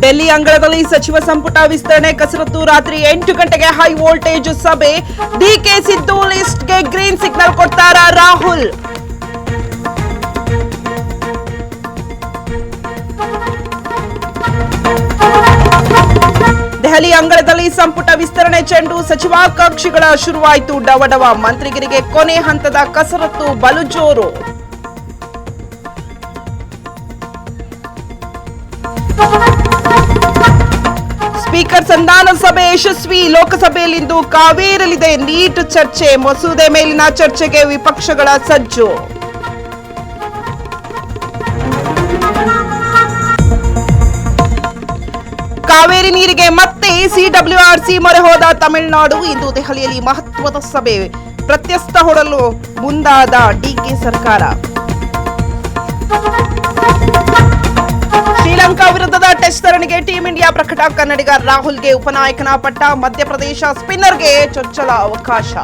ಡೆಲ್ಲಿ ಅಂಗಳದಲ್ಲಿ ಸಚಿವ ಸಂಪುಟ ವಿಸ್ತರಣೆ ಕಸರತ್ತು. ರಾತ್ರಿ 8 ಗಂಟೆಗೆ ಹೈ ವೋಲ್ಟೇಜ್ ಸಭೆ. ಡಿಕೆ ಸಿದ್ದು ಲಿಸ್ಟ್ಗೆ ಗ್ರೀನ್ ಸಿಗ್ನಲ್ ಕೊಡ್ತಾರ ರಾಹುಲ್. ದೆಹಲಿ ಅಂಗಳದಲ್ಲಿ ಸಂಪುಟ ವಿಸ್ತರಣೆ ಚೆಂಡು. ಸಚಿವಾಕಾಂಕ್ಷಿಗಳ ಶುರುವಾಯಿತು ಡವಡವ. ಮಂತ್ರಿಗಿರಿಗೆ ಕೊನೆ ಹಂತದ ಕಸರತ್ತು ಬಲು ಜೋರು. ಸ್ಪೀಕರ್ ಸಂಧಾನ ಸಭೆ ಯಶಸ್ವಿ. ಲೋಕಸಭೆಯಲ್ಲಿಂದು ಕಾವೇರಲಿದೆ ನೀಟ್ ಚರ್ಚೆ. ಮಸೂದೆ ಮೇಲಿನ ಚರ್ಚೆಗೆ ವಿಪಕ್ಷಗಳ ಸಜ್ಜು. ಕಾವೇರಿ ನೀರಿಗೆ ಮತ್ತೆ ಸಿಡಬ್ಲ್ಯೂಆರ್ಸಿ ಮೊರೆ ಹೋದ ತಮಿಳುನಾಡು. ಇಂದು ದೆಹಲಿಯಲ್ಲಿ ಮಹತ್ವದ ಸಭೆ. ಪ್ರತ್ಯಸ್ಥ ಹೊಡಲು ಮುಂದಾದ ಡಿಕೆ ಸರ್ಕಾರ. ಶ್ರೀಲಂಕಾ ವಿರುದ್ಧದ ಟೆಸ್ಟ್ ಸರಣಿಗೆ ಟೀಂ ಇಂಡಿಯಾ ಪ್ರಕಟ. ಕನ್ನಡಿಗ ರಾಹುಲ್ಗೆ ಉಪನಾಯಕನ ಪಟ್ಟ. ಮಧ್ಯಪ್ರದೇಶ ಸ್ಪಿನ್ನರ್ಗೆ ಚೊಚ್ಚಲ ಅವಕಾಶ.